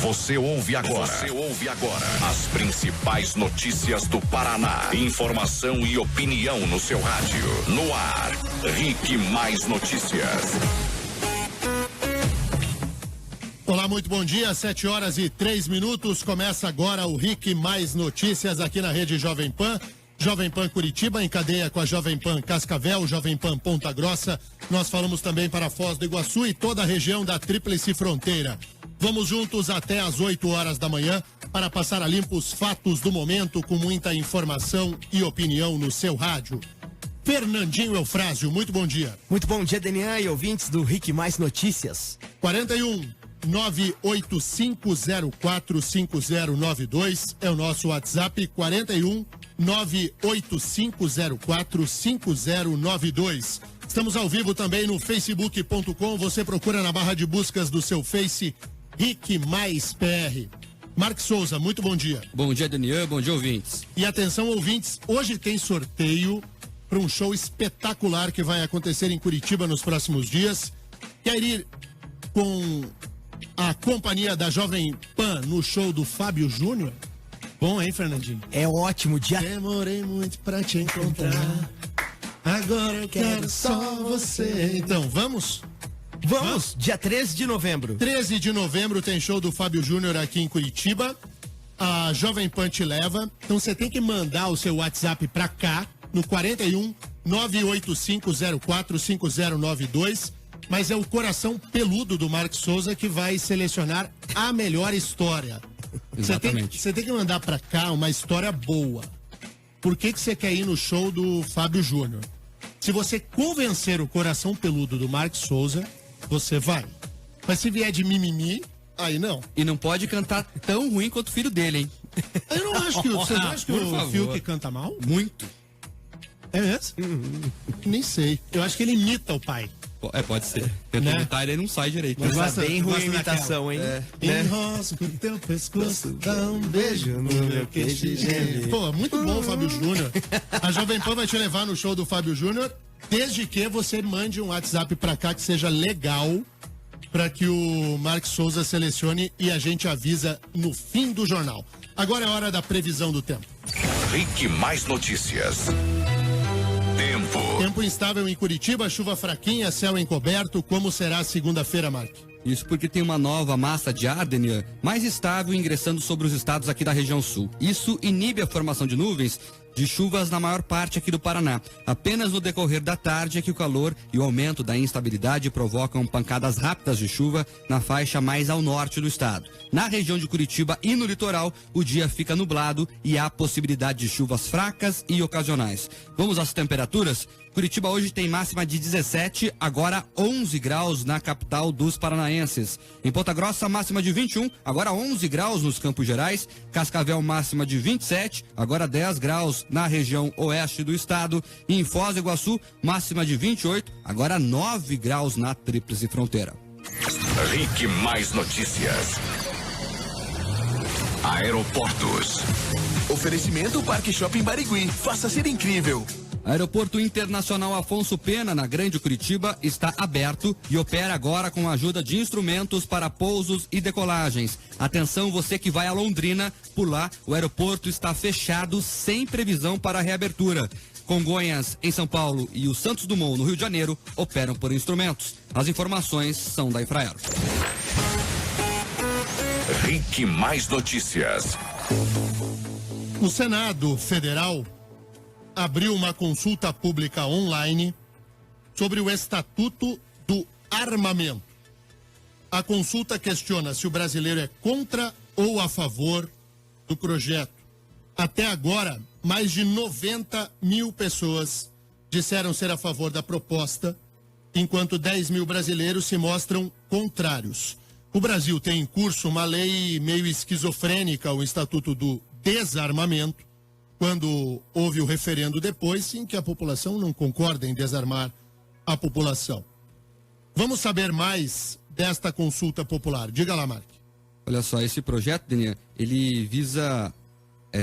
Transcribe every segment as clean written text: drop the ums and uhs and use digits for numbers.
Você ouve agora. As principais notícias do Paraná. Informação e opinião no seu rádio. No ar, RIC Mais Notícias. Olá, muito bom dia, 7h03. Começa agora o RIC Mais Notícias aqui na Rede Jovem Pan. Jovem Pan Curitiba, em cadeia com a Jovem Pan Cascavel, Jovem Pan Ponta Grossa. Nós falamos também para Foz do Iguaçu e toda a região da Tríplice Fronteira. Vamos juntos até às 8 horas da manhã para passar a limpo os fatos do momento com muita informação e opinião no seu rádio. Fernandinho Eufrásio, muito bom dia. Muito bom dia, Denian e ouvintes do RIC Mais Notícias. 41-98504-5092 é o nosso WhatsApp, 41-98504-5092. Estamos ao vivo também no facebook.com, você procura na barra de buscas do seu Face, RIC Mais PR. Mark Souza, muito bom dia. Bom dia, Daniel, bom dia, ouvintes. E atenção, ouvintes, hoje tem sorteio para um show espetacular que vai acontecer em Curitiba nos próximos dias. Quer ir com a companhia da Jovem Pan no show do Fábio Júnior? Bom, hein, Fernandinho? É ótimo dia. Demorei muito pra te encontrar, agora eu quero só você. Então, vamos? Vamos, dia 13 de novembro. 13 de novembro tem show do Fábio Júnior aqui em Curitiba. A Jovem Pan te leva. Então você tem que mandar o seu WhatsApp pra cá, no 41-98504-5092. Mas é o coração peludo do Marcos Souza que vai selecionar a melhor história. Exatamente. Você tem que mandar pra cá uma história boa. Por que você quer ir no show do Fábio Júnior? Se você convencer o coração peludo do Marcos Souza, você vai. Mas se vier de mimimi, aí não. E não pode cantar tão ruim quanto o filho dele, hein? Eu não acho que você não acha que o Fiuk canta mal? Muito. É mesmo? Nem sei. Eu acho que ele imita o pai. Pode ser. Tenta imitar e ele não sai direito. Mas gosta- bem ruim a gosta imitação, hein? Enrosco o teu pescoço, dá um beijo no meu queixo geme. Pô, muito bom o Fábio Júnior. A Jovem Pan vai te levar no show do Fábio Júnior, desde que você mande um WhatsApp pra cá que seja legal, pra que o Marcos Souza selecione e a gente avisa no fim do jornal. Agora é hora da previsão do tempo. RIC Mais Notícias. Tempo. Tempo instável em Curitiba, chuva fraquinha, céu encoberto. Como será a segunda-feira, Mark? Isso porque tem uma nova massa de ar, Daniel, mais estável ingressando sobre os estados aqui da região sul. Isso inibe a formação de nuvens de chuvas na maior parte aqui do Paraná. Apenas no decorrer da tarde é que o calor e o aumento da instabilidade provocam pancadas rápidas de chuva na faixa mais ao norte do estado. Na região de Curitiba e no litoral, o dia fica nublado e há possibilidade de chuvas fracas e ocasionais. Vamos às temperaturas? Curitiba hoje tem máxima de 17, agora 11 graus na capital dos paranaenses. Em Ponta Grossa, máxima de 21, agora 11 graus nos Campos Gerais. Cascavel, máxima de 27, agora 10 graus na região oeste do estado. E em Foz do Iguaçu, máxima de 28, agora 9 graus na Tríplice Fronteira. RIC Mais Notícias. Aeroportos. Oferecimento Parque Shopping Barigui. Faça ser incrível. Aeroporto Internacional Afonso Pena, na Grande Curitiba, está aberto e opera agora com a ajuda de instrumentos para pousos e decolagens. Atenção, você que vai a Londrina, por lá o aeroporto está fechado sem previsão para a reabertura. Congonhas, em São Paulo, e o Santos Dumont, no Rio de Janeiro, operam por instrumentos. As informações são da Infraero. RIC Mais Notícias. O Senado Federal abriu uma consulta pública online sobre o Estatuto do Armamento. A consulta questiona se o brasileiro é contra ou a favor do projeto. Até agora, mais de 90 mil pessoas disseram ser a favor da proposta, enquanto 10 mil brasileiros se mostram contrários. O Brasil tem em curso uma lei meio esquizofrênica, o Estatuto do Desarmamento, quando houve o referendo depois, em que a população não concorda em desarmar a população. Vamos saber mais desta consulta popular. Diga lá, Mark. Olha só, esse projeto, Daniel, ele visa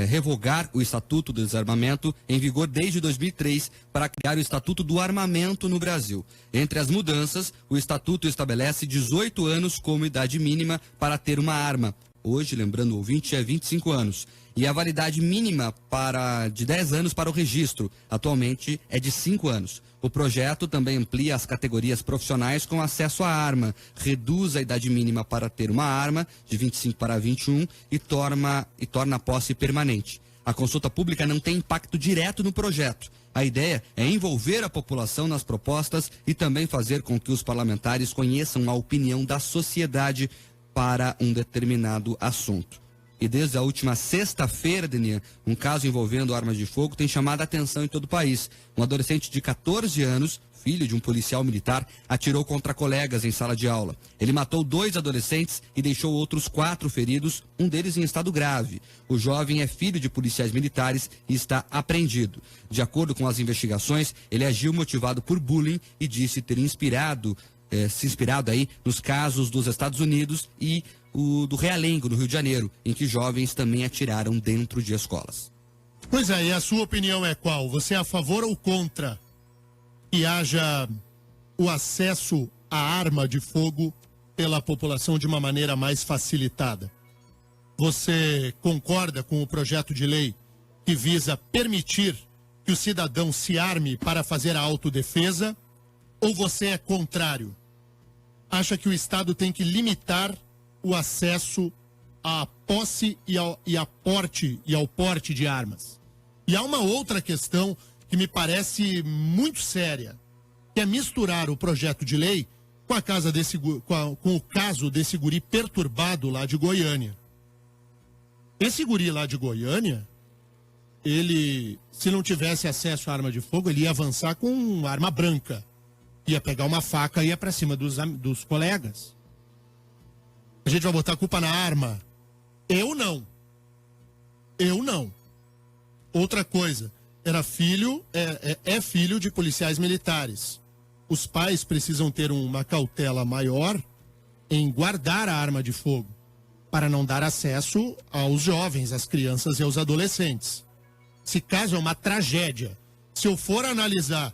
revogar o Estatuto do Desarmamento em vigor desde 2003 para criar o Estatuto do Armamento no Brasil. Entre as mudanças, o Estatuto estabelece 18 anos como idade mínima para ter uma arma. hoje, lembrando o ouvinte, é 25 anos. E a validade mínima de 10 anos para o registro, atualmente é de 5 anos. O projeto também amplia as categorias profissionais com acesso à arma, reduz a idade mínima para ter uma arma, de 25 para 21, e torna a posse permanente. A consulta pública não tem impacto direto no projeto. A ideia é envolver a população nas propostas e também fazer com que os parlamentares conheçam a opinião da sociedade para um determinado assunto. E desde a última sexta-feira, Denian, um caso envolvendo armas de fogo tem chamado a atenção em todo o país. Um adolescente de 14 anos, filho de um policial militar, atirou contra colegas em sala de aula. Ele matou 2 adolescentes e deixou outros 4 feridos, um deles em estado grave. O jovem é filho de policiais militares e está apreendido. De acordo com as investigações, ele agiu motivado por bullying e disse ter se inspirado aí nos casos dos Estados Unidos e do Realengo, no Rio de Janeiro, em que jovens também atiraram dentro de escolas. Pois é, e a sua opinião é qual? Você é a favor ou contra que haja o acesso à arma de fogo pela população de uma maneira mais facilitada? Você concorda com o projeto de lei que visa permitir que o cidadão se arme para fazer a autodefesa? Ou você é contrário? Acha que o Estado tem que limitar o acesso à posse e ao porte de armas? E há uma outra questão que me parece muito séria, que é misturar o projeto de lei com o caso desse guri perturbado lá de Goiânia. Esse guri lá de Goiânia, ele, se não tivesse acesso à arma de fogo, ele ia avançar com arma branca. Ia pegar uma faca e ia pra cima dos colegas. A gente vai botar a culpa na arma? Eu não. Outra coisa, é filho de policiais militares. Os pais precisam ter uma cautela maior em guardar a arma de fogo, para não dar acesso aos jovens, às crianças e aos adolescentes. Se caso é uma tragédia, se eu for analisar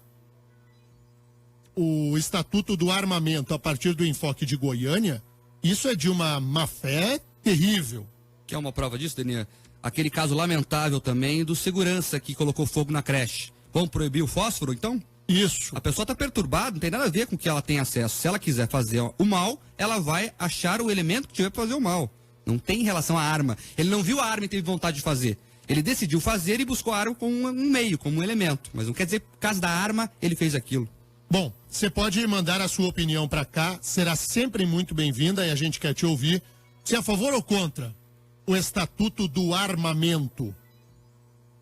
o Estatuto do Armamento a partir do enfoque de Goiânia, isso é de uma má-fé terrível. Que é uma prova disso, Denian? Aquele caso lamentável também do segurança que colocou fogo na creche. Vamos proibir o fósforo, então? Isso. A pessoa está perturbada, não tem nada a ver com que ela tem acesso. Se ela quiser fazer o mal, ela vai achar o elemento que tiver para fazer o mal. Não tem relação à arma. Ele não viu a arma e teve vontade de fazer. Ele decidiu fazer e buscou a arma como um meio, como um elemento. Mas não quer dizer que por causa da arma ele fez aquilo. Bom, você pode mandar a sua opinião para cá, será sempre muito bem-vinda e a gente quer te ouvir. Se é a favor ou contra o Estatuto do Armamento,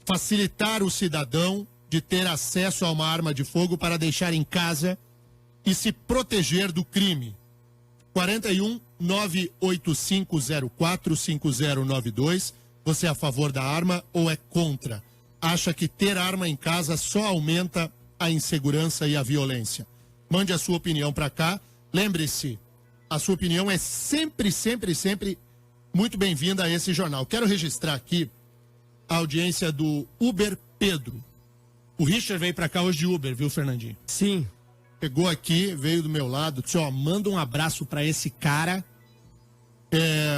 facilitar o cidadão de ter acesso a uma arma de fogo para deixar em casa e se proteger do crime. 41 98504 5092. Você é a favor da arma ou é contra? Acha que ter arma em casa só aumenta a insegurança e a violência? Mande a sua opinião para cá. Lembre-se, a sua opinião é sempre muito bem-vinda a esse jornal. Quero registrar aqui a audiência do Uber Pedro. O Richard veio para cá hoje de Uber, viu, Fernandinho? Sim. Pegou aqui, veio do meu lado, disse, ó, manda um abraço para esse cara.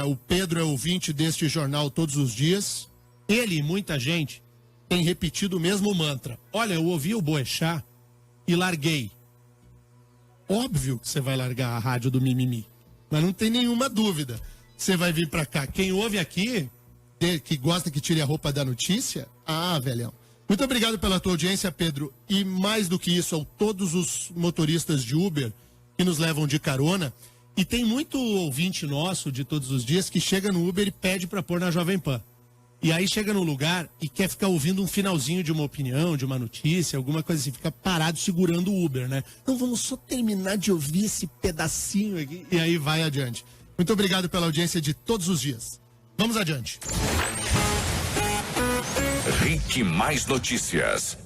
O Pedro é ouvinte deste jornal todos os dias. Ele e muita gente tem repetido o mesmo mantra. Olha, eu ouvi o Boechat e larguei. Óbvio que você vai largar a rádio do mimimi, mas não tem nenhuma dúvida. Você vai vir pra cá. Quem ouve aqui, que gosta que tire a roupa da notícia, velhão. Muito obrigado pela tua audiência, Pedro. E mais do que isso, a todos os motoristas de Uber que nos levam de carona. E tem muito ouvinte nosso de todos os dias que chega no Uber e pede pra pôr na Jovem Pan. E aí chega no lugar e quer ficar ouvindo um finalzinho de uma opinião, de uma notícia, alguma coisa assim, fica parado segurando o Uber, né? Então vamos só terminar de ouvir esse pedacinho aqui e aí vai adiante. Muito obrigado pela audiência de todos os dias. Vamos adiante. RIC Mais Notícias.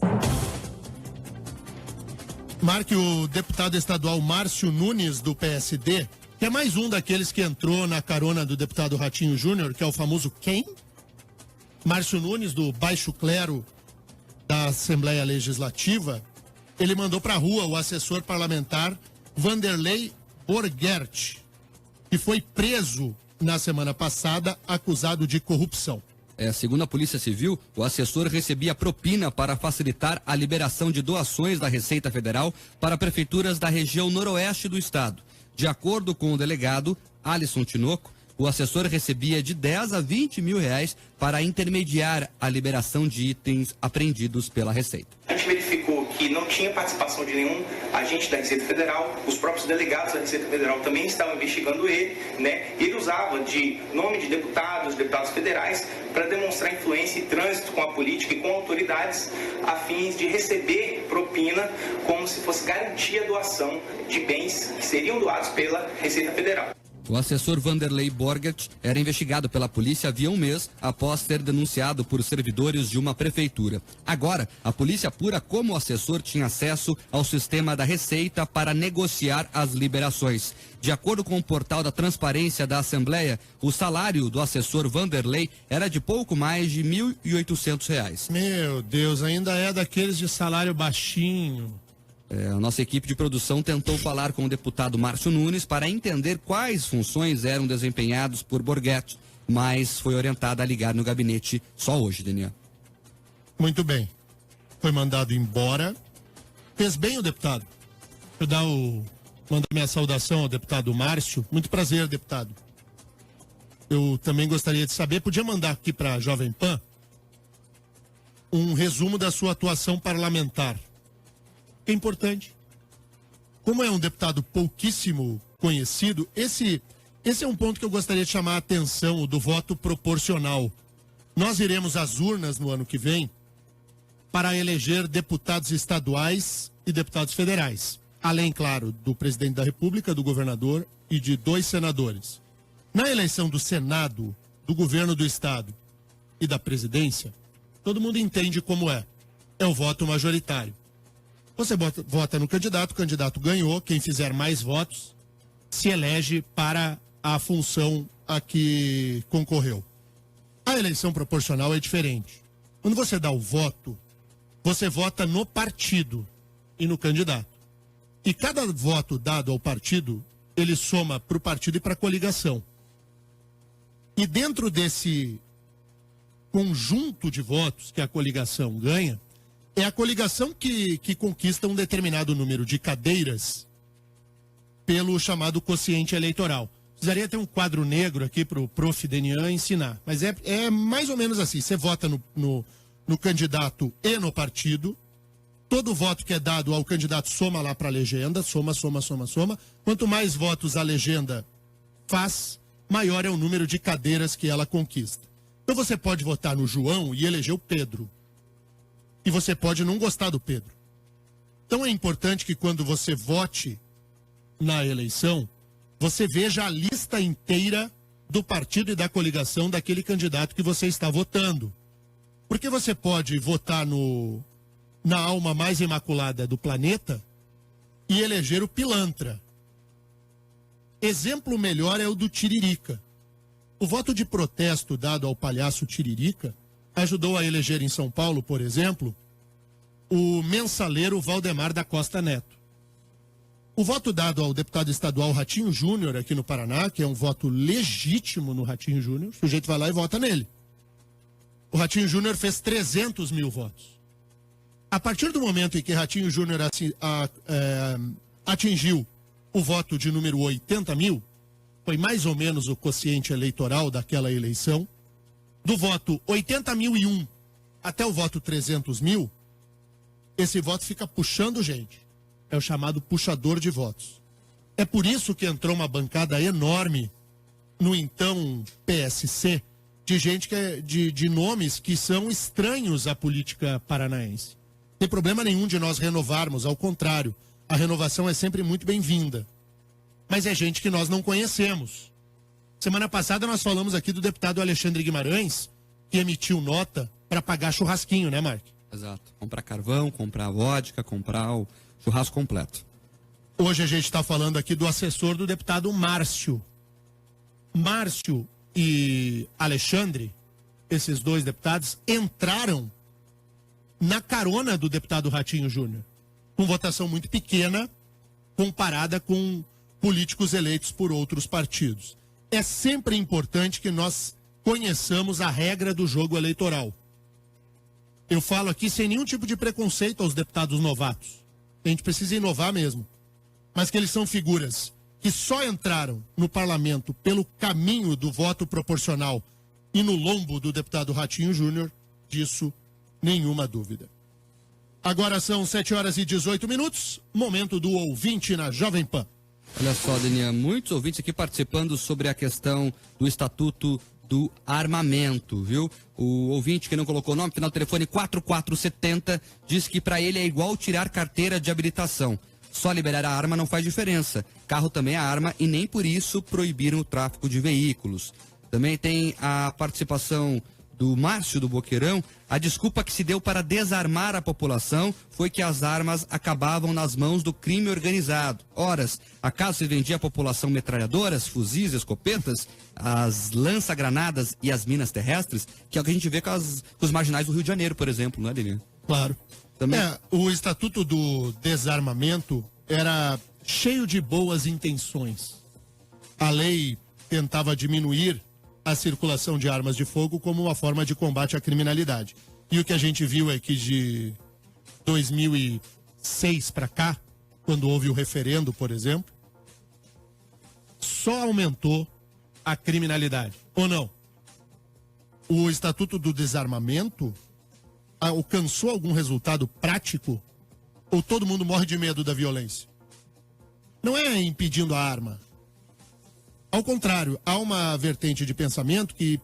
Marque o deputado estadual Márcio Nunes, do PSD, que é mais um daqueles que entrou na carona do deputado Ratinho Júnior, que é o famoso quem? Márcio Nunes, do Baixo Clero da Assembleia Legislativa, ele mandou para a rua o assessor parlamentar Vanderlei Borgert, que foi preso na semana passada, acusado de corrupção. Segundo a Polícia Civil, o assessor recebia propina para facilitar a liberação de doações da Receita Federal para prefeituras da região noroeste do estado. De acordo com o delegado Alisson Tinoco, o assessor recebia de 10 a 20 mil reais para intermediar a liberação de itens apreendidos pela Receita. A gente verificou que não tinha participação de nenhum agente da Receita Federal, os próprios delegados da Receita Federal também estavam investigando ele, né? Ele usava de nome de deputados federais, para demonstrar influência e trânsito com a política e com autoridades, a fins de receber propina como se fosse garantia a doação de bens que seriam doados pela Receita Federal. O assessor Vanderlei Borgert era investigado pela polícia havia um mês após ter denunciado por servidores de uma prefeitura. Agora, a polícia apura como o assessor tinha acesso ao sistema da Receita para negociar as liberações. De acordo com o portal da Transparência da Assembleia, o salário do assessor Vanderlei era de pouco mais de R$ 1.800. Meu Deus, ainda é daqueles de salário baixinho. A nossa equipe de produção tentou falar com o deputado Márcio Nunes para entender quais funções eram desempenhadas por Borghetti, mas foi orientada a ligar no gabinete só hoje, Daniel. Muito bem. Foi mandado embora. Fez bem o deputado. Mandar minha saudação ao deputado Márcio. Muito prazer, deputado. Eu também gostaria de saber, podia mandar aqui para a Jovem Pan um resumo da sua atuação parlamentar. É importante. Como é um deputado pouquíssimo conhecido, esse é um ponto que eu gostaria de chamar a atenção, o do voto proporcional. Nós iremos às urnas no ano que vem para eleger deputados estaduais e deputados federais. Além, claro, do presidente da República, do governador e de 2 senadores. Na eleição do Senado, do governo do estado e da presidência, todo mundo entende como é. É o voto majoritário. Você vota no candidato, o candidato ganhou, quem fizer mais votos se elege para a função a que concorreu. A eleição proporcional é diferente. Quando você dá o voto, você vota no partido e no candidato. E cada voto dado ao partido, ele soma para o partido e para a coligação. E dentro desse conjunto de votos que a coligação ganha, é a coligação que conquista um determinado número de cadeiras pelo chamado quociente eleitoral. Precisaria ter um quadro negro aqui para o prof. Denian ensinar. Mas é mais ou menos assim. Você vota no candidato e no partido. Todo voto que é dado ao candidato soma lá para a legenda. Soma. Quanto mais votos a legenda faz, maior é o número de cadeiras que ela conquista. Então você pode votar no João e eleger o Pedro. E você pode não gostar do Pedro. Então é importante que quando você vote na eleição, você veja a lista inteira do partido e da coligação daquele candidato que você está votando. Porque você pode votar na alma mais imaculada do planeta e eleger o pilantra. Exemplo melhor é o do Tiririca. O voto de protesto dado ao palhaço Tiririca ajudou a eleger em São Paulo, por exemplo, o mensaleiro Valdemar da Costa Neto. O voto dado ao deputado estadual Ratinho Júnior aqui no Paraná, que é um voto legítimo no Ratinho Júnior, o sujeito vai lá e vota nele. O Ratinho Júnior fez 300 mil votos. A partir do momento em que Ratinho Júnior atingiu o voto de número 80 mil, foi mais ou menos o quociente eleitoral daquela eleição, do voto 80.001 até o voto 300 mil, esse voto fica puxando gente. É o chamado puxador de votos. É por isso que entrou uma bancada enorme no então PSC, de gente de nomes que são estranhos à política paranaense. Não tem problema nenhum de nós renovarmos, ao contrário, a renovação é sempre muito bem-vinda. Mas é gente que nós não conhecemos. Semana passada nós falamos aqui do deputado Alexandre Guimarães, que emitiu nota para pagar churrasquinho, né, Mark? Exato. Comprar carvão, comprar vodka, comprar o churrasco completo. Hoje a gente está falando aqui do assessor do deputado Márcio. Márcio e Alexandre, esses 2 deputados, entraram na carona do deputado Ratinho Júnior, com votação muito pequena, comparada com políticos eleitos por outros partidos. é sempre importante que nós conheçamos a regra do jogo eleitoral. Eu falo aqui sem nenhum tipo de preconceito aos deputados novatos. A gente precisa inovar mesmo. Mas que eles são figuras que só entraram no parlamento pelo caminho do voto proporcional e no lombo do deputado Ratinho Júnior, disso nenhuma dúvida. Agora são 7h18, momento do ouvinte na Jovem Pan. Olha só, Daniel, muitos ouvintes aqui participando sobre a questão do Estatuto do Armamento, viu? O ouvinte que não colocou o nome, final do telefone 4470, diz que para ele é igual tirar carteira de habilitação. Só liberar a arma não faz diferença. Carro também é arma e nem por isso proibiram o tráfico de veículos. Também tem a participação do Márcio do Boqueirão. A desculpa que se deu para desarmar a população foi que as armas acabavam nas mãos do crime organizado. Horas, acaso se vendia à população metralhadoras, fuzis, escopetas, as lança-granadas e as minas terrestres, que é o que a gente vê com os marginais do Rio de Janeiro, por exemplo, não é, Delinha? Claro. Também... o Estatuto do Desarmamento era cheio de boas intenções. A lei tentava diminuir a circulação de armas de fogo como uma forma de combate à criminalidade. E o que a gente viu é que de 2006 para cá, quando houve o referendo, por exemplo, só aumentou a criminalidade. Ou não? O Estatuto do Desarmamento alcançou algum resultado prático? Ou todo mundo morre de medo da violência? Não é impedindo a arma. Ao contrário, há uma vertente de pensamento que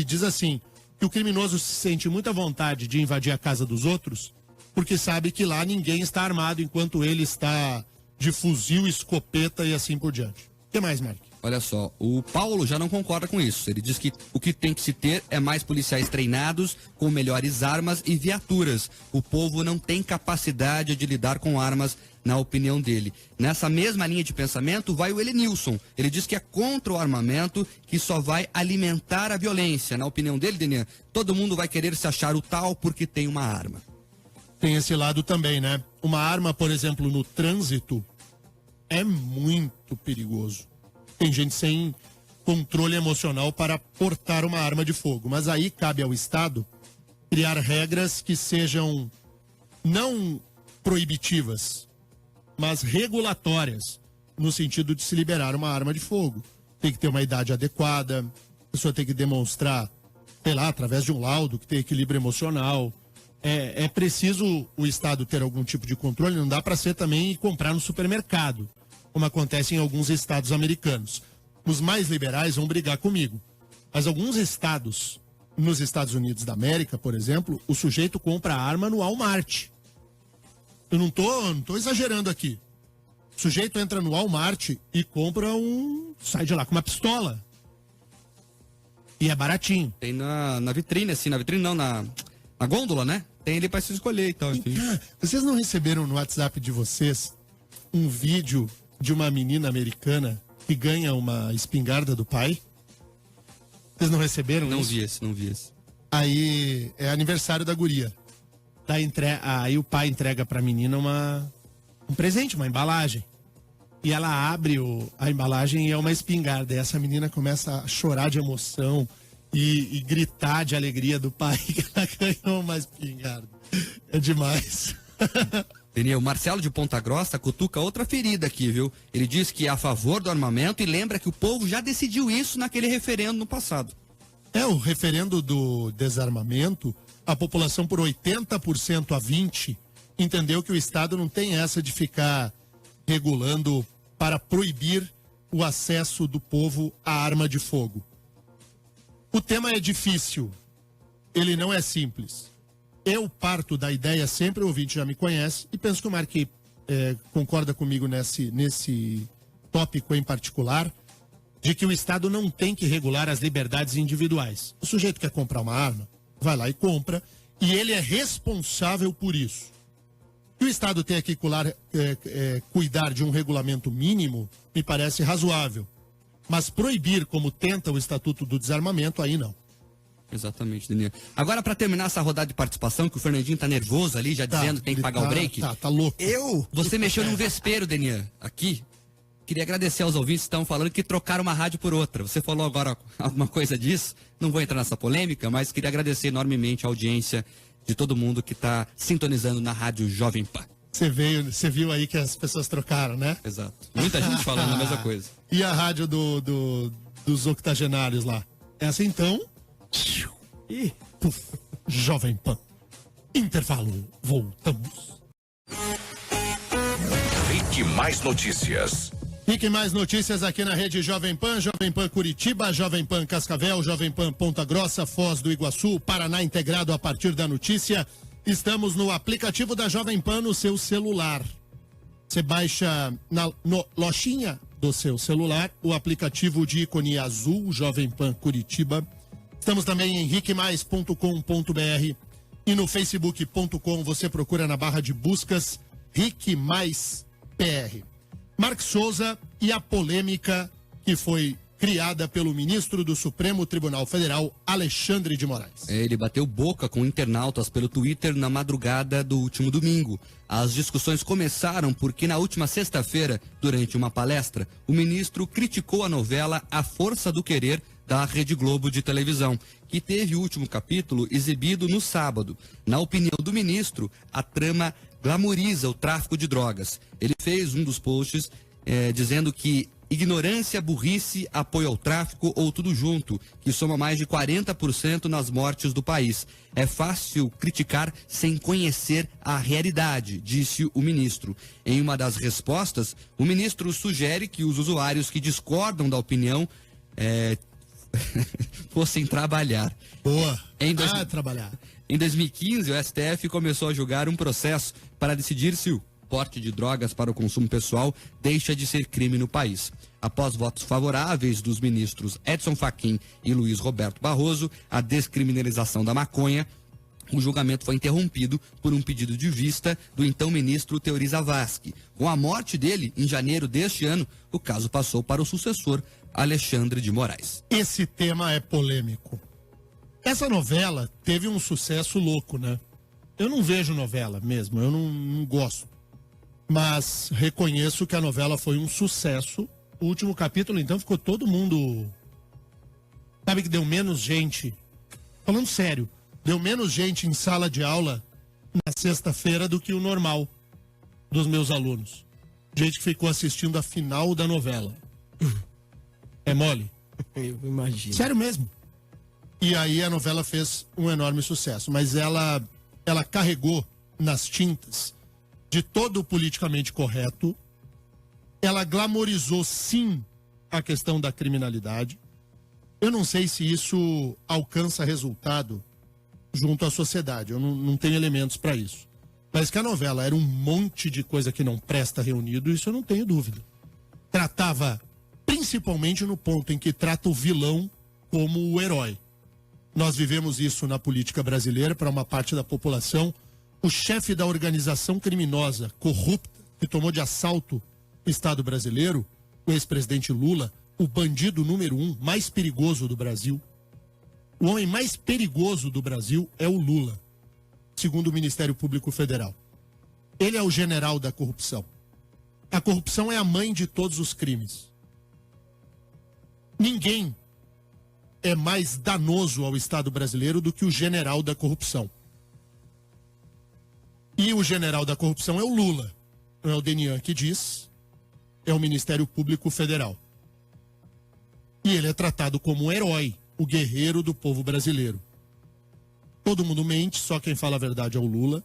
diz assim, que o criminoso se sente muita vontade de invadir a casa dos outros, porque sabe que lá ninguém está armado enquanto ele está de fuzil, escopeta e assim por diante. O que mais, Mark? Olha só, o Paulo já não concorda com isso. Ele diz que o que tem que se ter é mais policiais treinados, com melhores armas e viaturas. O povo não tem capacidade de lidar com armas, na opinião dele. Nessa mesma linha de pensamento vai o Elenilson. Ele diz que é contra o armamento, que só vai alimentar a violência. Na opinião dele, Denian, todo mundo vai querer se achar o tal porque tem uma arma. Tem esse lado também, né? Uma arma, por exemplo, no trânsito, é muito perigoso. Tem gente sem controle emocional para portar uma arma de fogo. Mas aí cabe ao Estado criar regras que sejam não proibitivas, mas regulatórias, no sentido de se liberar uma arma de fogo. Tem que ter uma idade adequada, a pessoa tem que demonstrar, sei lá, através de um laudo, que tem equilíbrio emocional. É preciso o Estado ter algum tipo de controle, não dá para ser também comprar no supermercado, como acontece em alguns estados americanos. Os mais liberais vão brigar comigo, mas alguns estados, nos Estados Unidos da América, por exemplo, o sujeito compra arma no Walmart. Eu não tô exagerando aqui. O sujeito entra no Walmart e compra sai de lá com uma pistola. E é baratinho. Tem na vitrine, assim, na vitrine não, na gôndola, né? Tem ele para se escolher, então, enfim. Vocês não receberam no WhatsApp de vocês um vídeo de uma menina americana que ganha uma espingarda do pai? Vocês não receberam não isso? Não vi esse. Aí é aniversário da guria. Aí o pai entrega pra menina um presente, uma embalagem. E ela abre a embalagem e é uma espingarda. E essa menina começa a chorar de emoção e gritar de alegria do pai que ela ganhou uma espingarda. É demais. Daniel, o Marcelo de Ponta Grossa cutuca outra ferida aqui, viu? Ele diz que é a favor do armamento e lembra que o povo já decidiu isso naquele referendo no passado. O referendo do desarmamento, a população por 80% a 20% entendeu que o Estado não tem essa de ficar regulando para proibir o acesso do povo à arma de fogo. O tema é difícil, ele não é simples. Eu parto da ideia, sempre o ouvinte já me conhece, e penso que o Marquinhos concorda comigo nesse tópico em particular, de que o Estado não tem que regular as liberdades individuais. O sujeito quer comprar uma arma, vai lá e compra, e ele é responsável por isso. Que o Estado tenha que cuidar de um regulamento mínimo, me parece razoável. Mas proibir, como tenta o Estatuto do Desarmamento, aí não. Exatamente, Daniel. Agora, para terminar essa rodada de participação, que o Fernandinho tá nervoso ali, já dizendo que tem que pagar o break. Tá louco. Você mexeu num vespeiro, Daniel, aqui, queria agradecer aos ouvintes que estão falando que trocaram uma rádio por outra. Você falou agora alguma coisa disso, não vou entrar nessa polêmica, mas queria agradecer enormemente a audiência de todo mundo que está sintonizando na Rádio Jovem Pan. Você viu aí que as pessoas trocaram, né? Exato. Muita gente falando a mesma coisa. E a rádio dos octogenários lá? Essa então... Puf, Jovem Pan. Intervalo, voltamos. Rick Mais Notícias. Fique mais notícias aqui na rede Jovem Pan Curitiba, Jovem Pan Cascavel, Jovem Pan Ponta Grossa, Foz do Iguaçu, Paraná integrado a partir da notícia. Estamos no aplicativo da Jovem Pan no seu celular. Você baixa na lojinha do seu celular o aplicativo de ícone azul Jovem Pan Curitiba. Estamos também em rickmais.com.br e no facebook.com você procura na barra de buscas Rick Mais PR. Mark Souza e a polêmica que foi criada pelo ministro do Supremo Tribunal Federal, Alexandre de Moraes. Ele bateu boca com internautas pelo Twitter na madrugada do último domingo. As discussões começaram porque na última sexta-feira, durante uma palestra, o ministro criticou a novela A Força do Querer, da Rede Globo de televisão, que teve o último capítulo exibido no sábado. Na opinião do ministro, a trama glamoriza o tráfico de drogas. Ele fez um dos posts dizendo que ignorância, burrice, apoio ao tráfico ou tudo junto, que soma mais de 40% nas mortes do país. É fácil criticar sem conhecer a realidade, disse o ministro. Em uma das respostas, o ministro sugere que os usuários que discordam da opinião fossem trabalhar. Boa. Trabalhar. Em 2015, o STF começou a julgar um processo para decidir se o porte de drogas para o consumo pessoal deixa de ser crime no país. Após votos favoráveis dos ministros Edson Fachin e Luiz Roberto Barroso, a descriminalização da maconha, o julgamento foi interrompido por um pedido de vista do então ministro Teori Zavascki. Com a morte dele, em janeiro deste ano, o caso passou para o sucessor, Alexandre de Moraes. Esse tema é polêmico. Essa novela teve um sucesso louco, né? Eu não vejo novela mesmo, eu não gosto. Mas reconheço que a novela foi um sucesso. O último capítulo, então, ficou todo mundo... Sabe que deu menos gente... Falando sério, deu menos gente em sala de aula na sexta-feira do que o normal dos meus alunos. Gente que ficou assistindo a final da novela. É mole? Eu imagino. Sério mesmo. E aí a novela fez um enorme sucesso. Mas ela carregou nas tintas de todo o politicamente correto. Ela glamorizou, sim, a questão da criminalidade. Eu não sei se isso alcança resultado junto à sociedade. Eu não tenho elementos para isso. Mas que a novela era um monte de coisa que não presta reunido, isso eu não tenho dúvida. Tratava, principalmente no ponto em que trata o vilão como o herói. Nós vivemos isso na política brasileira para uma parte da população. O chefe da organização criminosa corrupta que tomou de assalto o Estado brasileiro, o ex-presidente Lula, o bandido número 1 mais perigoso do Brasil. O homem mais perigoso do Brasil é o Lula, segundo o Ministério Público Federal. Ele é o general da corrupção. A corrupção é a mãe de todos os crimes. Ninguém é mais danoso ao Estado brasileiro do que o general da corrupção. E o general da corrupção é o Lula. Não é o Denian que diz, é o Ministério Público Federal. E ele é tratado como um herói, o guerreiro do povo brasileiro. Todo mundo mente, só quem fala a verdade é o Lula.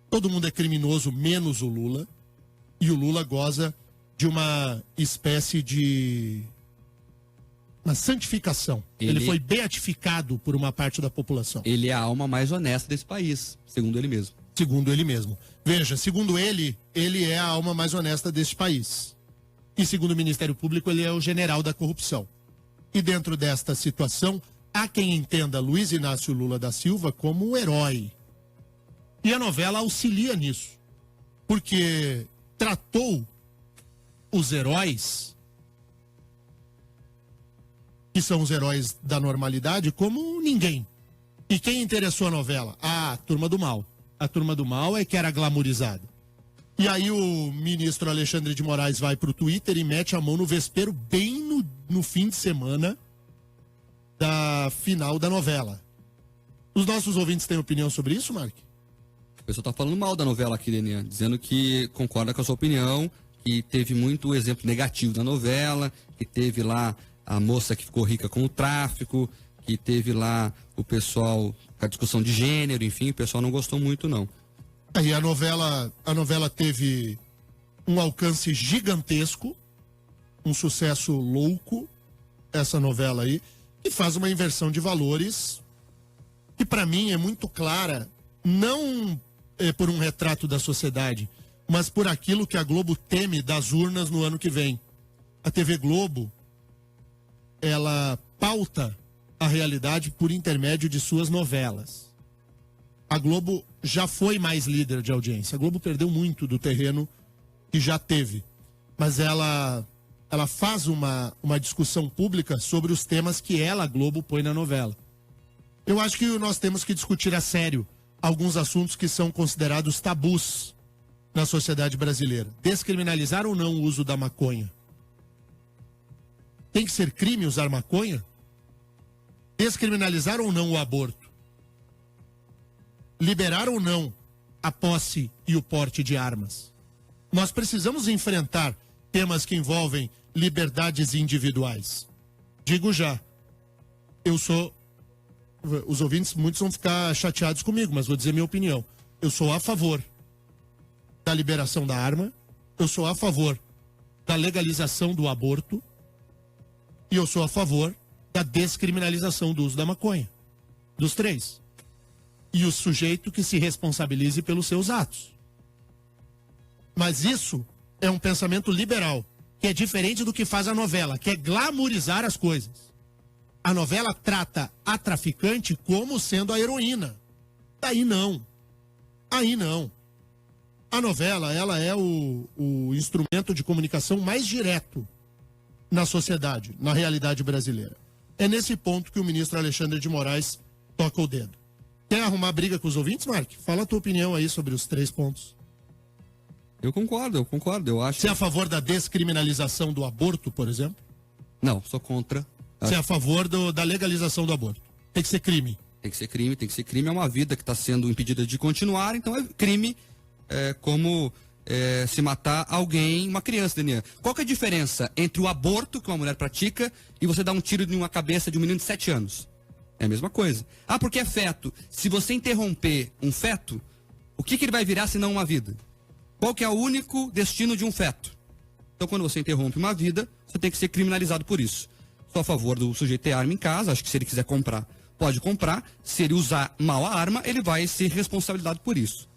Todo mundo é criminoso, menos o Lula. E o Lula goza de uma espécie de... uma santificação. Ele foi beatificado por uma parte da população. Ele é a alma mais honesta desse país, segundo ele mesmo. Segundo ele mesmo. Veja, segundo ele é a alma mais honesta deste país. E segundo o Ministério Público, ele é o general da corrupção. E dentro desta situação, há quem entenda Luiz Inácio Lula da Silva como um herói. E a novela auxilia nisso. Porque tratou os heróis, que são os heróis da normalidade, como ninguém. E quem interessou a novela? A Turma do Mal. A Turma do Mal é que era glamourizada. E aí o ministro Alexandre de Moraes vai pro Twitter e mete a mão no vespeiro bem no fim de semana da final da novela. Os nossos ouvintes têm opinião sobre isso, Mark? O pessoal tá falando mal da novela aqui, Denian, dizendo que concorda com a sua opinião, que teve muito exemplo negativo da novela, que teve lá a moça que ficou rica com o tráfico, que teve lá o pessoal com a discussão de gênero, enfim, o pessoal não gostou muito, não. Aí a novela teve um alcance gigantesco, um sucesso louco, essa novela aí, que faz uma inversão de valores que para mim é muito clara, não por um retrato da sociedade, mas por aquilo que a Globo teme das urnas no ano que vem. A TV Globo, ela pauta a realidade por intermédio de suas novelas. A Globo já foi mais líder de audiência. A Globo perdeu muito do terreno que já teve. Mas ela faz uma discussão pública sobre os temas que ela, a Globo, põe na novela. Eu acho que nós temos que discutir a sério alguns assuntos que são considerados tabus na sociedade brasileira. Descriminalizar ou não o uso da maconha? Tem que ser crime usar maconha? Descriminalizar ou não o aborto? Liberar ou não a posse e o porte de armas? Nós precisamos enfrentar temas que envolvem liberdades individuais. Digo já, os ouvintes, muitos vão ficar chateados comigo, mas vou dizer minha opinião. Eu sou a favor da liberação da arma, eu sou a favor da legalização do aborto e eu sou a favor da descriminalização do uso da maconha. Dos três. E o sujeito que se responsabilize pelos seus atos. Mas isso é um pensamento liberal, que é diferente do que faz a novela, que é glamourizar as coisas. A novela trata a traficante como sendo a heroína. Daí não. Aí não. A novela, ela é o instrumento de comunicação mais direto na sociedade, na realidade brasileira. É nesse ponto que o ministro Alexandre de Moraes toca o dedo. Quer arrumar briga com os ouvintes, Mark? Fala a tua opinião aí sobre os 3 pontos. Eu concordo. Eu acho... Você é a favor da descriminalização do aborto, por exemplo? Não, sou contra. Você é a favor da legalização do aborto? Tem que ser crime. Tem que ser crime. É uma vida que está sendo impedida de continuar, então é crime como se matar alguém, uma criança, Denian. Qual que é a diferença entre o aborto que uma mulher pratica e você dar um tiro em uma cabeça de um menino de 7 anos? É a mesma coisa. Ah, porque é feto. Se você interromper um feto, o que ele vai virar se não uma vida? Qual que é o único destino de um feto? Então, quando você interrompe uma vida, você tem que ser criminalizado por isso. Sou a favor do sujeito ter arma em casa. Acho que se ele quiser comprar, pode comprar. Se ele usar mal a arma, ele vai ser responsabilizado por isso.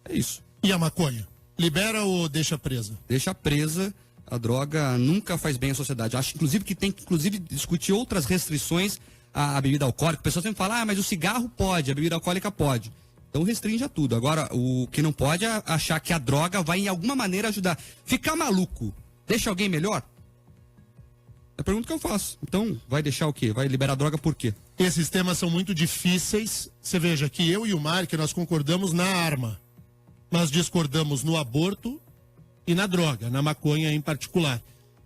É isso. E a maconha? Libera ou deixa presa? Deixa presa. A droga nunca faz bem à sociedade. Acho, inclusive, que tem que discutir outras restrições à bebida alcoólica. A pessoa sempre fala, mas o cigarro pode, a bebida alcoólica pode. Então restringe a tudo. Agora, o que não pode é achar que a droga vai em alguma maneira ajudar. Ficar maluco deixa alguém melhor? É a pergunta que eu faço. Então, vai deixar o quê? Vai liberar a droga por quê? Esses temas são muito difíceis. Você veja que eu e o Mark, nós concordamos na arma. Mas discordamos no aborto e na droga, na maconha em particular.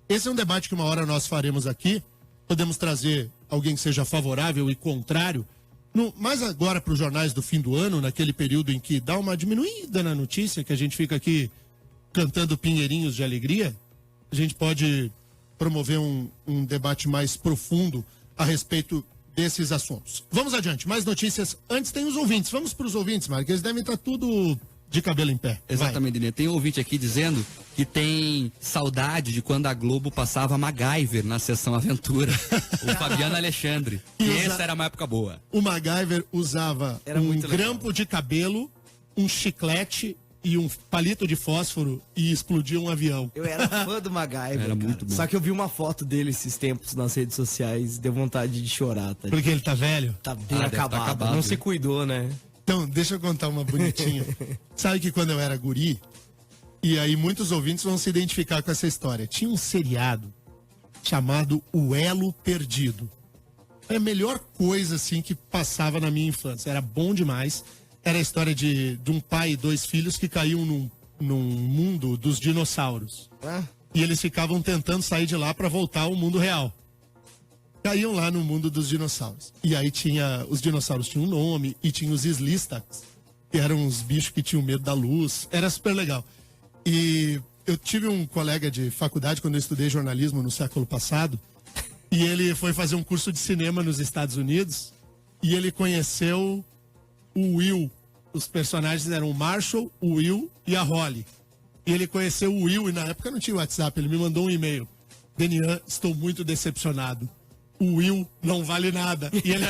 Esse é um debate que uma hora nós faremos aqui. Podemos trazer alguém que seja favorável e contrário. Mas agora para os jornais do fim do ano, naquele período em que dá uma diminuída na notícia, que a gente fica aqui cantando pinheirinhos de alegria, a gente pode promover um debate mais profundo a respeito desses assuntos. Vamos adiante, mais notícias. Antes tem os ouvintes. Vamos para os ouvintes, Marcos. Eles devem estar tudo de cabelo em pé. Exatamente, Diniz. Tem um ouvinte aqui dizendo que tem saudade de quando a Globo passava MacGyver na sessão Aventura. O Fabiano Alexandre. E essa era uma época boa. O MacGyver usava um grampo de cabelo, um chiclete e um palito de fósforo e explodia um avião. Eu era fã do MacGyver, era muito bom. Só que eu vi uma foto dele esses tempos nas redes sociais, deu vontade de chorar. Tá? Porque ele tá velho? Tá bem acabado. Não se cuidou, né? Então, deixa eu contar uma bonitinha. Sabe que quando eu era guri, e aí muitos ouvintes vão se identificar com essa história, tinha um seriado chamado O Elo Perdido. É a melhor coisa, assim, que passava na minha infância. Era bom demais. Era a história de um pai e 2 filhos que caíam num mundo dos dinossauros. E eles ficavam tentando sair de lá para voltar ao mundo real. Caíam lá no mundo dos dinossauros. E aí os dinossauros tinham um nome e tinha os Slistax, que eram uns bichos que tinham medo da luz. Era super legal. E eu tive um colega de faculdade quando eu estudei jornalismo no século passado, e ele foi fazer um curso de cinema nos Estados Unidos, e ele conheceu o Will. Os personagens eram o Marshall, o Will e a Holly. E ele conheceu o Will, e na época não tinha WhatsApp, ele me mandou um e-mail. Denian, estou muito decepcionado. O Will não vale nada. E ele...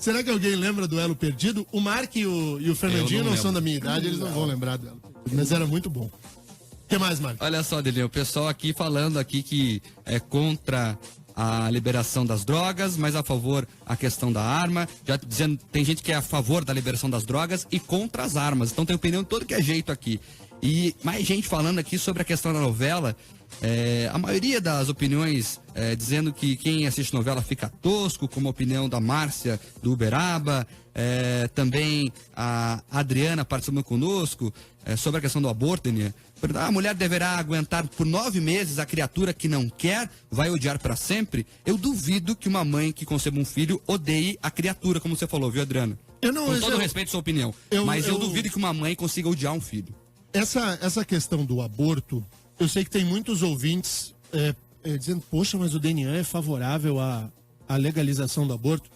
Será que alguém lembra do Elo Perdido? O Mark e o Fernandinho não são da minha idade, eles não vão lembrar do Elo Perdido, mas era muito bom. O que mais, Mark? Olha só, Delian, o pessoal aqui falando aqui que é contra a liberação das drogas, mas a favor a questão da arma. Já dizendo, tem gente que é a favor da liberação das drogas e contra as armas. Então tem opinião de todo que é jeito aqui. E mais gente falando aqui sobre a questão da novela. A maioria das opiniões dizendo que quem assiste novela fica tosco, como a opinião da Márcia do Uberaba, também a Adriana participando conosco sobre a questão do aborto, né? A mulher deverá aguentar por 9 meses a criatura que não quer, vai odiar para sempre. Eu duvido que uma mãe que conceba um filho odeie a criatura, como você falou, viu, Adriana? Com todo respeito à sua opinião, mas eu duvido que uma mãe consiga odiar um filho. Essa questão do aborto, eu sei que tem muitos ouvintes dizendo, poxa, mas o Denian é favorável à legalização do aborto.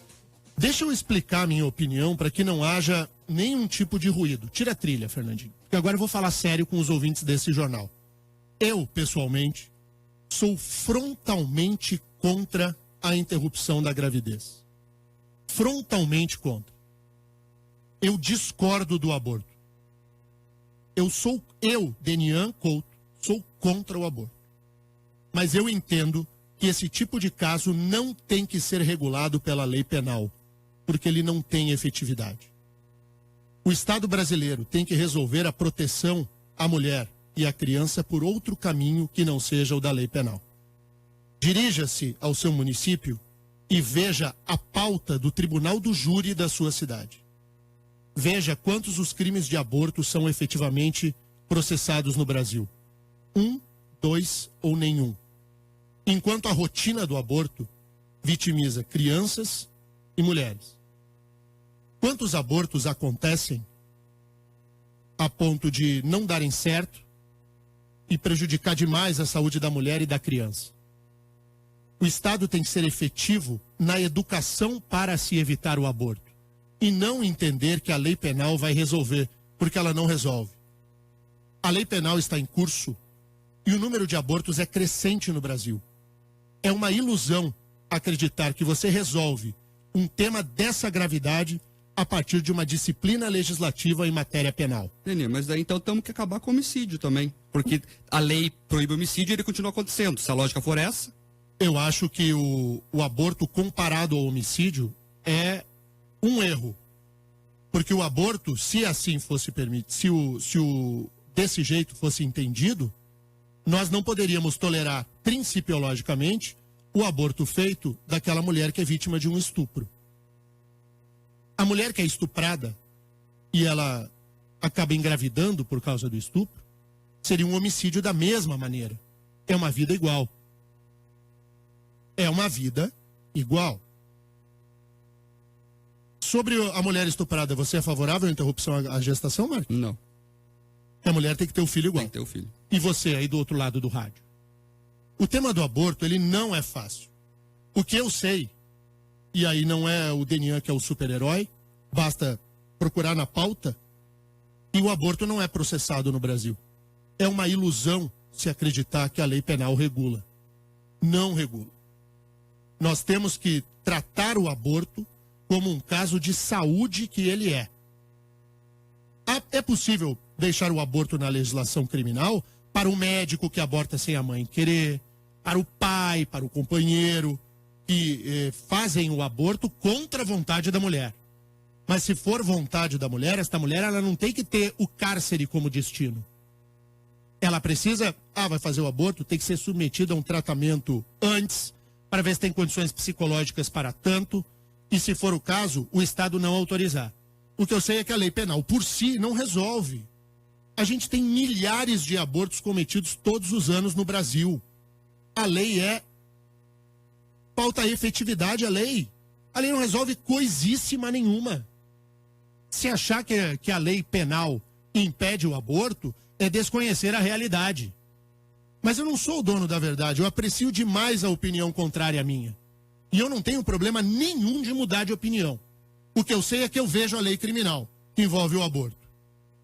Deixa eu explicar a minha opinião para que não haja nenhum tipo de ruído. Tira a trilha, Fernandinho. Porque agora eu vou falar sério com os ouvintes desse jornal. Eu, pessoalmente, sou frontalmente contra a interrupção da gravidez. Frontalmente contra. Eu discordo do aborto. Eu, Denian Couto, sou contra o aborto. Mas eu entendo que esse tipo de caso não tem que ser regulado pela lei penal, porque ele não tem efetividade. O Estado brasileiro tem que resolver a proteção à mulher e à criança por outro caminho que não seja o da lei penal. Dirija-se ao seu município e veja a pauta do tribunal do júri da sua cidade. Veja quantos os crimes de aborto são efetivamente processados no Brasil. 1, 2 ou nenhum. Enquanto a rotina do aborto vitimiza crianças e mulheres. Quantos abortos acontecem a ponto de não darem certo e prejudicar demais a saúde da mulher e da criança? O Estado tem que ser efetivo na educação para se evitar o aborto e não entender que a lei penal vai resolver, porque ela não resolve. A lei penal está em curso e o número de abortos é crescente no Brasil. É uma ilusão acreditar que você resolve um tema dessa gravidade a partir de uma disciplina legislativa em matéria penal. Denian, mas daí então temos que acabar com o homicídio também. Porque a lei proíbe o homicídio e ele continua acontecendo. Se a lógica for essa... Eu acho que o aborto comparado ao homicídio é um erro. Porque o aborto, se assim fosse permitido, se desse jeito fosse entendido, nós não poderíamos tolerar, principiologicamente, o aborto feito daquela mulher que é vítima de um estupro. A mulher que é estuprada e ela acaba engravidando por causa do estupro, seria um homicídio da mesma maneira. É uma vida igual. É uma vida igual. Sobre a mulher estuprada, você é favorável à interrupção à gestação, Marcos? Não. A mulher tem que ter o filho igual. Tem que ter o filho. E você aí do outro lado do rádio? O tema do aborto, ele não é fácil. O que eu sei, e aí não é o Denian que é o super-herói, basta procurar na pauta, e o aborto não é processado no Brasil. É uma ilusão se acreditar que a lei penal regula. Não regula. Nós temos que tratar o aborto como um caso de saúde que ele é. É possível deixar o aborto na legislação criminal para o médico que aborta sem a mãe querer, para o pai, para o companheiro, que fazem o aborto contra a vontade da mulher. Mas se for vontade da mulher, esta mulher ela não tem que ter o cárcere como destino. Ela precisa, vai fazer o aborto, tem que ser submetida a um tratamento antes, para ver se tem condições psicológicas para tanto, e se for o caso, o Estado não autorizar. O que eu sei é que a lei penal por si não resolve. A gente tem milhares de abortos cometidos todos os anos no Brasil. A lei falta efetividade à lei. A lei não resolve coisíssima nenhuma. Se achar que a lei penal impede o aborto, é desconhecer a realidade. Mas eu não sou o dono da verdade, eu aprecio demais a opinião contrária à minha. E eu não tenho problema nenhum de mudar de opinião. O que eu sei é que eu vejo a lei criminal, que envolve o aborto.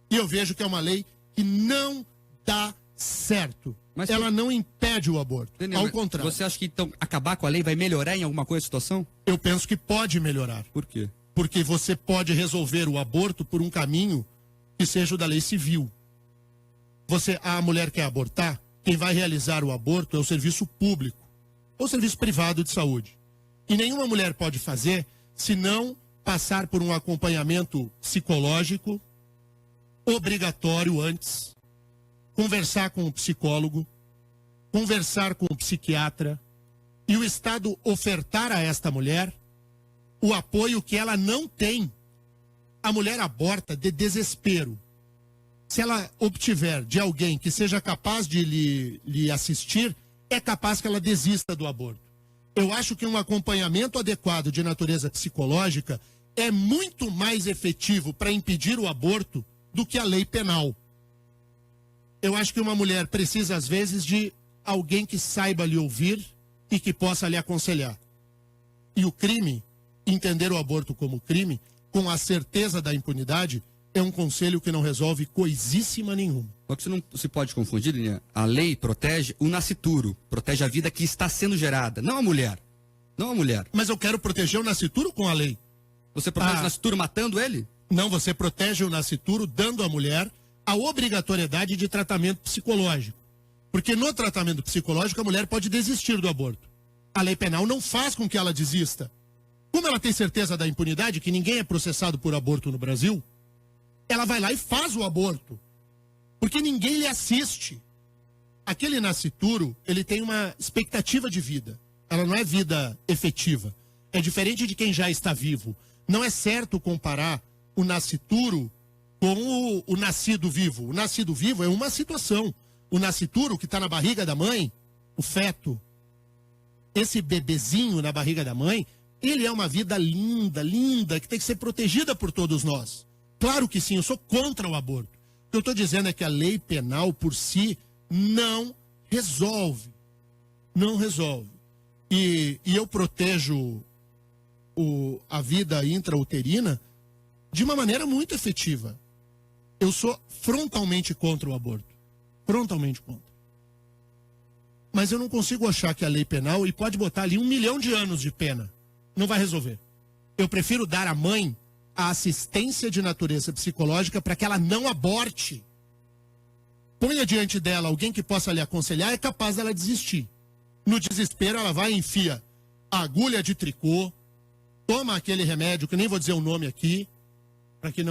E eu vejo que é uma lei que não dá certo. Mas ela não impede o aborto. Daniel, ao contrário. Você acha que então acabar com a lei vai melhorar em alguma coisa a situação? Eu penso que pode melhorar. Por quê? Porque você pode resolver o aborto por um caminho que seja o da lei civil. A mulher quer abortar, quem vai realizar o aborto é o serviço público ou serviço privado de saúde. E nenhuma mulher pode fazer se não passar por um acompanhamento psicológico obrigatório antes, conversar com o psicólogo, conversar com o psiquiatra e o Estado ofertar a esta mulher o apoio que ela não tem. A mulher aborta de desespero. Se ela obtiver de alguém que seja capaz de lhe assistir, é capaz que ela desista do aborto. Eu acho que um acompanhamento adequado de natureza psicológica é muito mais efetivo para impedir o aborto do que a lei penal. Eu acho que uma mulher precisa, às vezes, de alguém que saiba lhe ouvir e que possa lhe aconselhar. E o crime, entender o aborto como crime, com a certeza da impunidade, é um conselho que não resolve coisíssima nenhuma. Só que você não se pode confundir, Linha. A lei protege o nascituro, protege a vida que está sendo gerada, não a mulher. Não a mulher. Mas eu quero proteger o nascituro com a lei. Você protege o nascituro matando ele? Não, você protege o nascituro dando à mulher a obrigatoriedade de tratamento psicológico. Porque no tratamento psicológico a mulher pode desistir do aborto. A lei penal não faz com que ela desista. Como ela tem certeza da impunidade, que ninguém é processado por aborto no Brasil, ela vai lá e faz o aborto. Porque ninguém lhe assiste. Aquele nascituro, ele tem uma expectativa de vida. Ela não é vida efetiva. É diferente de quem já está vivo. Não é certo comparar o nascituro com o nascido vivo. O nascido vivo é uma situação. O nascituro que está na barriga da mãe, o feto, esse bebezinho na barriga da mãe, ele é uma vida linda, linda, que tem que ser protegida por todos nós. Claro que sim, eu sou contra o aborto. O que eu estou dizendo é que a lei penal por si não resolve. Não resolve. E eu protejo a vida intrauterina de uma maneira muito efetiva. Eu sou frontalmente contra o aborto. Frontalmente contra. Mas eu não consigo achar que a lei penal, e pode botar ali 1 milhão de anos de pena, não vai resolver. Eu prefiro dar à mãe a assistência de natureza psicológica para que ela não aborte. Ponha diante dela alguém que possa lhe aconselhar, é capaz dela desistir. No desespero, ela vai e enfia a agulha de tricô, toma aquele remédio, que nem vou dizer o nome aqui, para que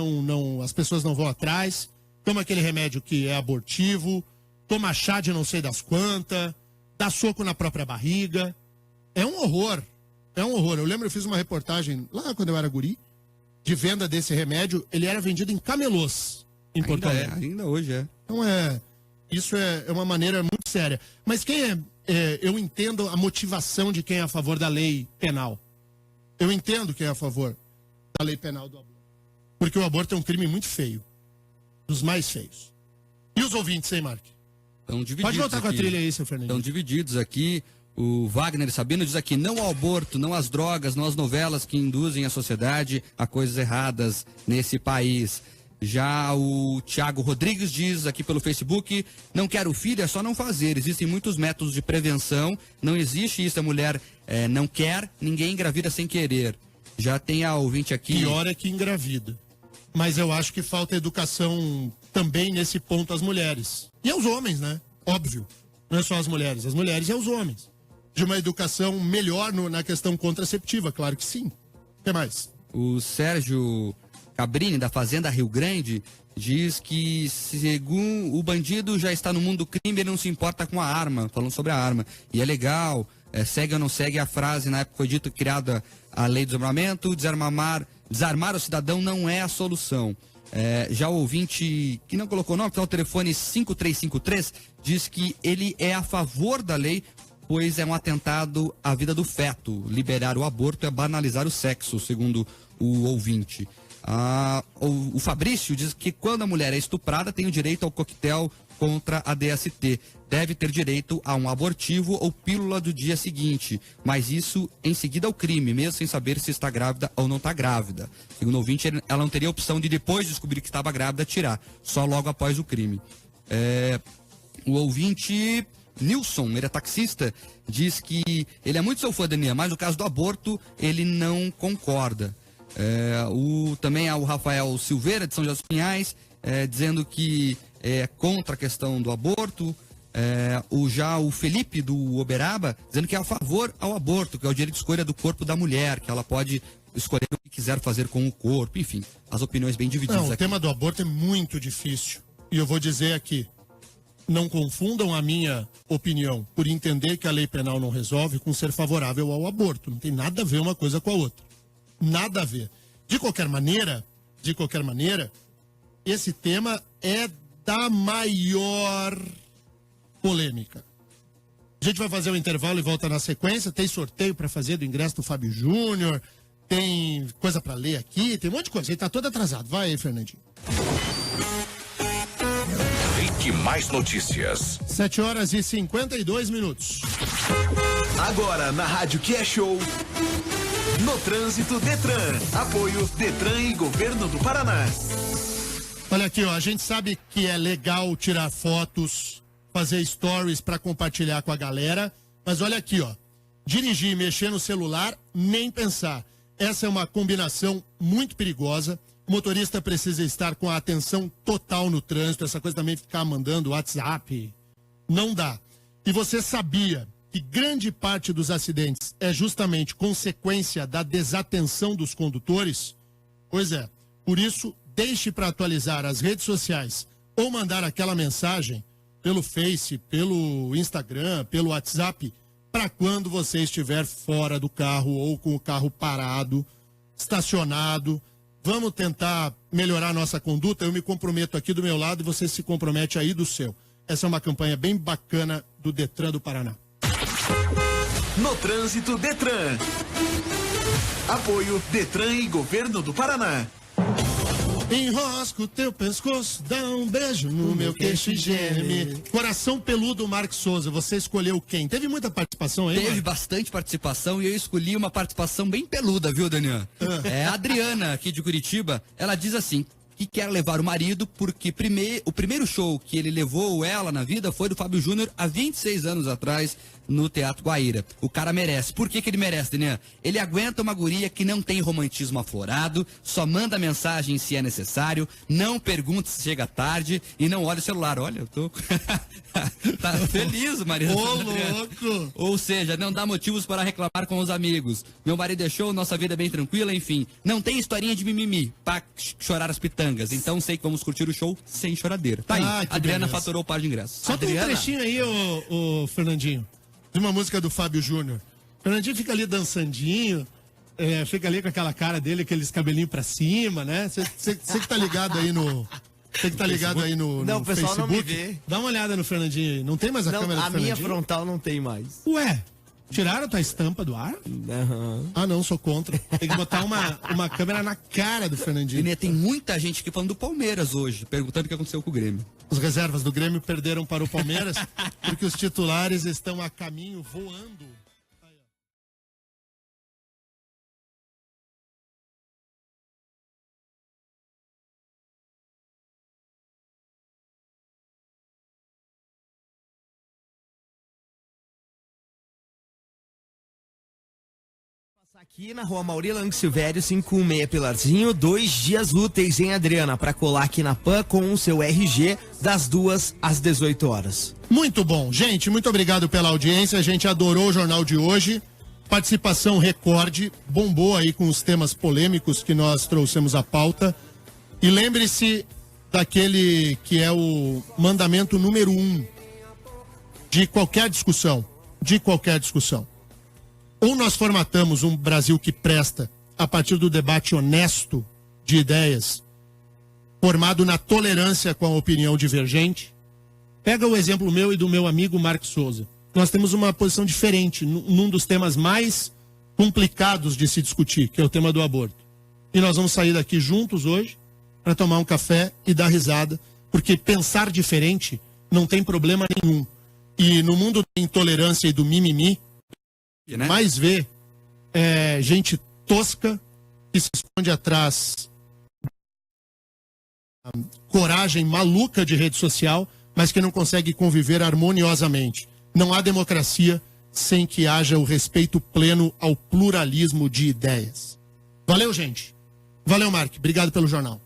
as pessoas não vão atrás, toma aquele remédio que é abortivo, toma chá de não sei das quantas, dá soco na própria barriga. É um horror. É um horror. Eu lembro, eu fiz uma reportagem lá quando eu era guri, de venda desse remédio. Ele era vendido em camelôs em Porto Alegre. Ainda hoje é. Então isso é uma maneira muito séria. Mas eu entendo a motivação de quem é a favor da lei penal. Eu entendo quem é a favor da lei penal do aborto. Porque o aborto é um crime muito feio. Dos mais feios. E os ouvintes, hein, Mark? Estão divididos. Pode voltar com a trilha aí, seu Fernando. Estão divididos aqui. O Wagner Sabino diz aqui, não ao aborto, não às drogas, não às novelas que induzem a sociedade a coisas erradas nesse país. Já o Tiago Rodrigues diz aqui pelo Facebook, não quero filho, é só não fazer. Existem muitos métodos de prevenção, não existe isso, a mulher não quer, ninguém engravida sem querer. Já tem a ouvinte aqui... Pior é que engravida. Mas eu acho que falta educação também nesse ponto às mulheres. E aos homens, né? Óbvio. Não é só as mulheres e aos homens. De uma educação melhor na questão contraceptiva, claro que sim. O que mais? O Sérgio Cabrini, da Fazenda Rio Grande, diz que, segundo o bandido já está no mundo do crime, ele não se importa com a arma, falando sobre a arma. E é legal segue ou não segue a frase, na época foi dito, criada a lei do desarmamento, desarmar o cidadão não é a solução. Já o ouvinte que não colocou o nome, que é o telefone 5353, diz que ele é a favor da lei, pois é um atentado à vida do feto. Liberar o aborto é banalizar o sexo, segundo o ouvinte. O Fabrício diz que quando a mulher é estuprada, tem o direito ao coquetel contra a DST. Deve ter direito a um abortivo ou pílula do dia seguinte, mas isso em seguida ao crime, mesmo sem saber se está grávida ou não está grávida. Segundo o ouvinte, ela não teria a opção de, depois de descobrir que estava grávida, tirar, só logo após o crime. O ouvinte Nilson, ele é taxista, diz que ele é muito seu fã, Daniel, mas no caso do aborto ele não concorda. Também há o Rafael Silveira, de São José dos Pinhais, dizendo que é contra a questão do aborto. O Felipe, do Uberaba, dizendo que é a favor ao aborto, que é o direito de escolha do corpo da mulher, que ela pode escolher o que quiser fazer com o corpo, enfim, as opiniões bem divididas aqui. O tema do aborto é muito difícil. E eu vou dizer aqui, não confundam a minha opinião por entender que a lei penal não resolve com ser favorável ao aborto. Não tem nada a ver uma coisa com a outra. Nada a ver. De qualquer maneira, esse tema é da maior polêmica. A gente vai fazer o intervalo e volta na sequência. Tem sorteio para fazer do ingresso do Fábio Júnior, tem coisa para ler aqui, tem um monte de coisa. Ele tá todo atrasado. Vai aí, Fernandinho. Rique Mais Notícias. 7h52. Agora na Rádio Que é Show. No Trânsito Detran. Apoio Detran e Governo do Paraná. Olha aqui, ó, a gente sabe que é legal tirar fotos, fazer stories para compartilhar com a galera, mas olha aqui, ó, dirigir e mexer no celular, nem pensar. Essa é uma combinação muito perigosa. O motorista precisa estar com a atenção total no trânsito, essa coisa também ficar mandando WhatsApp, não dá. E você sabia que grande parte dos acidentes é justamente consequência da desatenção dos condutores? Pois é, por isso, deixe para atualizar as redes sociais ou mandar aquela mensagem pelo Face, pelo Instagram, pelo WhatsApp, para quando você estiver fora do carro ou com o carro parado, estacionado. Vamos tentar melhorar a nossa conduta. Eu me comprometo aqui do meu lado e você se compromete aí do seu. Essa é uma campanha bem bacana do Detran do Paraná. No Trânsito Detran. Apoio Detran e Governo do Paraná. Enrosca o teu pescoço, dá um beijo no meu queixo e geme. Coração Peludo, Marcos Souza, você escolheu quem? Teve muita participação aí? Teve bastante participação e eu escolhi uma participação bem peluda, viu, Daniel? É a Adriana, aqui de Curitiba, ela diz assim, que quer levar o marido porque o primeiro show que ele levou ela na vida foi do Fábio Júnior há 26 anos atrás no Teatro Guaíra. O cara merece. Por que ele merece, Daniel? Ele aguenta uma guria que não tem romantismo aflorado, só manda mensagem se é necessário, não pergunta se chega tarde e não olha o celular. Olha, eu tô... tá feliz o marido. Ô, louco! Ou seja, não dá motivos para reclamar com os amigos. Meu marido deixou, nossa vida é bem tranquila, enfim. Não tem historinha de mimimi pra chorar as pitangas. Então sei que vamos curtir o show sem choradeira. Tá aí. Adriana beleza. faturou o par de ingressos. Só tem um trechinho aí, ô Fernandinho, de uma música do Fábio Júnior. Fernandinho fica ali dançandinho, fica ali com aquela cara dele, aqueles cabelinhos pra cima, né? Você que tá ligado aí no... Você que tá ligado aí no Não, o pessoal Facebook, não me vê. Dá uma olhada no Fernandinho aí. Não tem mais a câmera do Fernandinho? A minha frontal não tem mais. Ué, tiraram a tua estampa do ar? Uhum. Ah, não, sou contra. Tem que botar uma câmera na cara do Fernandinho. E tem muita gente aqui falando do Palmeiras hoje, perguntando o que aconteceu com o Grêmio. Os reservas do Grêmio perderam para o Palmeiras porque os titulares estão a caminho voando. Aqui na Rua Mauri Lang Silvério, 516 Pilarzinho, 2 dias úteis, hein, Adriana? Pra colar aqui na PAN com o seu RG das 2 às 18 horas. Muito bom. Gente, muito obrigado pela audiência. A gente adorou o jornal de hoje. Participação recorde. Bombou aí com os temas polêmicos que nós trouxemos à pauta. E lembre-se daquele que é o mandamento número 1 de qualquer discussão. Ou nós formatamos um Brasil que presta a partir do debate honesto de ideias, formado na tolerância com a opinião divergente. Pega o exemplo meu e do meu amigo Marcos Souza. Nós temos uma posição diferente num dos temas mais complicados de se discutir, que é o tema do aborto. E nós vamos sair daqui juntos hoje para tomar um café e dar risada, porque pensar diferente não tem problema nenhum. E no mundo da intolerância e do mimimi, mais vê gente tosca que se esconde atrás da coragem maluca de rede social, mas que não consegue conviver harmoniosamente. Não há democracia sem que haja o respeito pleno ao pluralismo de ideias. Valeu, gente. Valeu, Mark. Obrigado pelo jornal.